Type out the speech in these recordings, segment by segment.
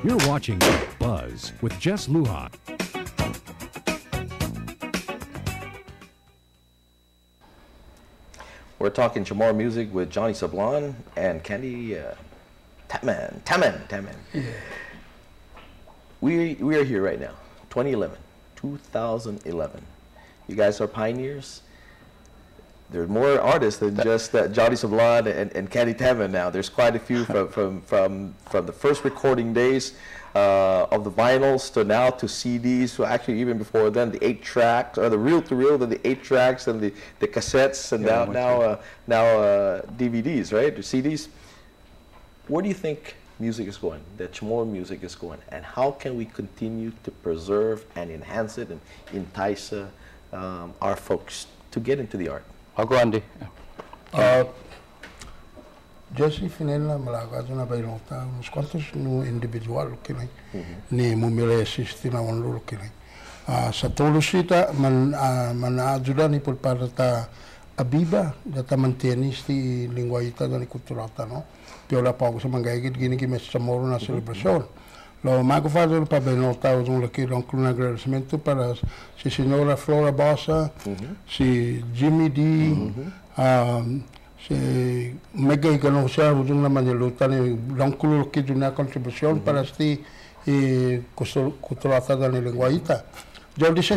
You're watching Buzz with Jess Lujan. We're talking Chamorro music with Johnny Sablan and Candy Tamman. Yeah. We are here right now, 2011. You guys are pioneers. There are more artists than just Johnny Sablan and Candy Tamman now. There's quite a few from the first recording days of the vinyls to now to CDs. So actually, even before then, the 8 tracks or the reel-to-reel, then the 8 tracks and the cassettes, and now DVDs, right? The CDs. Where do you think music is going? The Chamorro music is going, and how can we continue to preserve and enhance it and entice our folks to get into the art? I'll go, Andy. Jesse Finella malagato na bailota uns quantos no individual kinai ni mumile sistina wanlu kinai sa tolusita man ajuda ni por parta abiba data mantieni sti linguaita da culturata no piola pausa sa mangai gini ki mes Chamorro na celebración lo mago fazendo para bailota uns aqui donc um agradecimento para si senhora Flora Bossa si Jimmy D se mega que não serve de uma maneira lutar e não coloque de uma contribuição para este cultura da linguaita. Já disse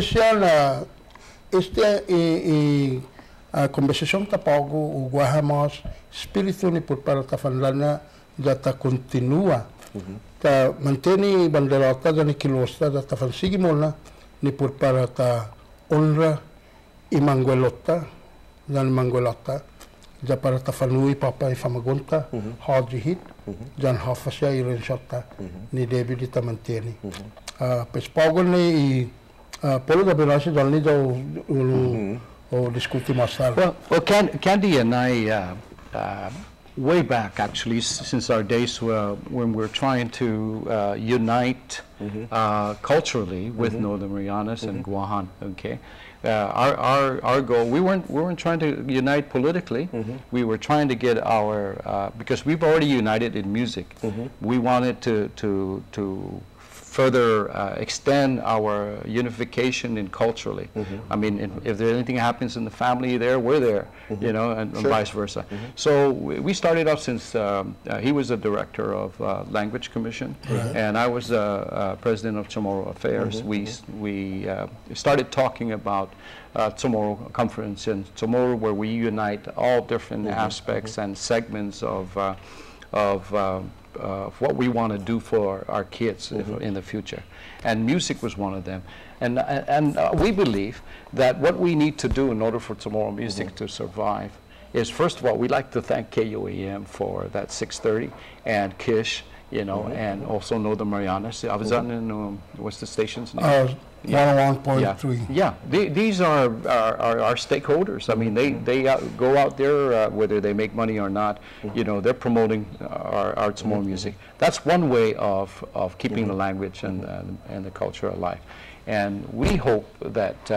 a conversação está pago o guahamos espírito ni por para ta fanlana já ta continua ta mantém bandeirata da niquilosta da ta fansigimona ni por para ta honra e manguelota da manguelota já para tafanui papai famagunta hard hit jan hafasya iren shota ni David tamanteni pespago ni polo da belasi dalni do o discuti mais tarde. Well, Candy and I, way back actually, since our days when we're trying to unite culturally with Northern Marianas and Guam, okay. Our goal, we weren't trying to unite politically. We were trying to get our because we've already united in music. We wanted to further extend our unification in culturally. I mean, if there anything happens in the family there, we're there, you know, and vice versa. So we started off since he was a director of Language Commission, and I was president of Chamorro Affairs. We started talking about Chamorro Conference in Chamorro, where we unite all different aspects and segments of what we want to do for our kids in the future, and music was one of them. And we believe that what we need to do in order for Chamorro music to survive is, first of all, we'd like to thank KUAM for that 6:30 and Kish, you know, and also Northern Marianas. I was on in what's the station's name? 101.3. Yeah, these are our stakeholders. I mean, they go out there, whether they make money or not, you know, they're promoting our Chamorro music. That's one way of keeping the language and the culture alive. And we hope that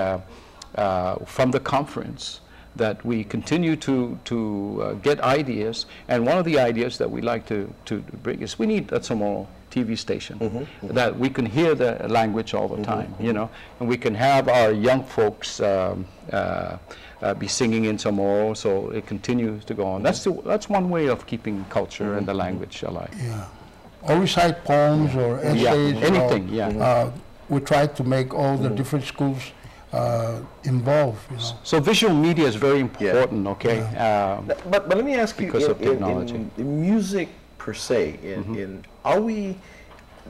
from the conference that we continue to get ideas. And one of the ideas that we like to bring is we need a Chamorro TV station that we can hear the language all the time, you know, and we can have our young folks be singing in Chamorro, so it continues to go on. That's one way of keeping culture and the language alive. Yeah, or recite poems or essays. Anything. We try to make all the different schools involved. You know. So visual media is very important. Okay. But let me ask you, because of technology, in music per se, are we,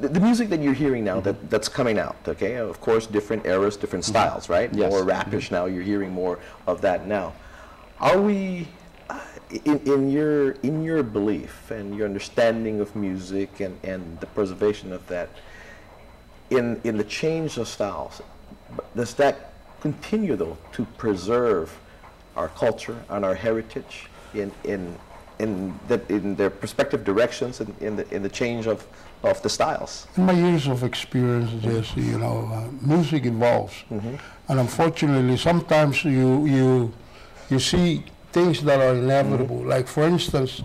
the music that you're hearing now, that's coming out, okay, of course, different eras, different styles, right? Yes. More rapish now, you're hearing more of that now. Are we, in your belief and your understanding of music and the preservation of that, in the change of styles, does that continue though to preserve our culture and our heritage in their respective directions and in the change of the styles? In my years of experience, Jesse, you know, music evolves, and unfortunately, sometimes you see things that are inevitable. Like for instance,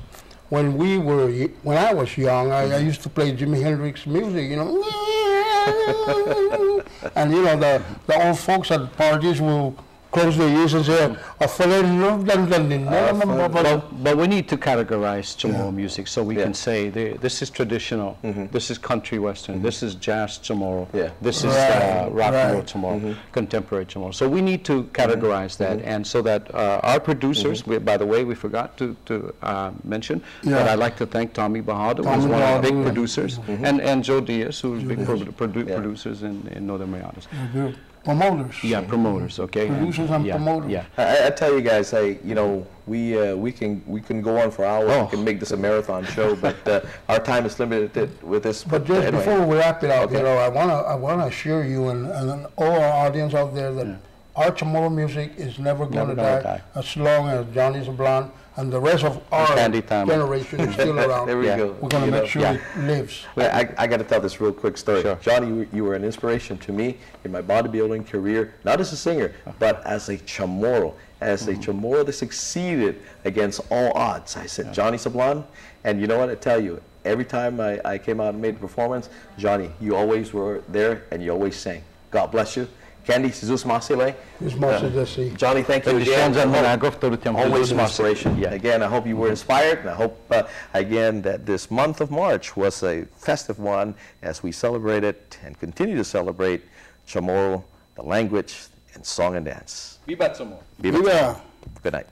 when I was young, I used to play Jimi Hendrix music, you know. And you know, the old folks at parties will close their ears and say, but we need to categorize Chamorro music so we can say this is traditional, this is country western, this is jazz Chamorro, this is rock and roll Chamorro, contemporary Chamorro. So we need to categorize that, and so that our producers, by the way, we forgot to mention, but I'd like to thank Tommy Bahadur, who's one of the big producers, and Joe Diaz, who's big producers in Northern Marianas. Promoters. Yeah, promoters. Okay. Producers and promoters. Yeah. I tell you guys, you know, we can go on for hours. We can make this a marathon show, but our time is limited with this. But just anyway, before we wrap it up, you know, I wanna assure you and all our audience out there that our Chamorro music is never going to die as long as Johnny Sablan and the rest of our generation is still around. There we go. We're going to make sure it lives. I got to tell this real quick story. Sure. Johnny, you were an inspiration to me in my bodybuilding career, not as a singer, but as a Chamorro. As a Chamorro that succeeded against all odds. I said, Johnny Sablan, and you know what I tell you, every time I came out and made a performance, Johnny, you always were there and you always sang. God bless you. Candy, Jesus Masile. Johnny, thank you again. Always an inspiration. Again, I hope you were inspired, and I hope, again, that this month of March was a festive one as we celebrated and continue to celebrate Chamorro, the language, and song and dance. Viva Chamorro. Viva. Good night.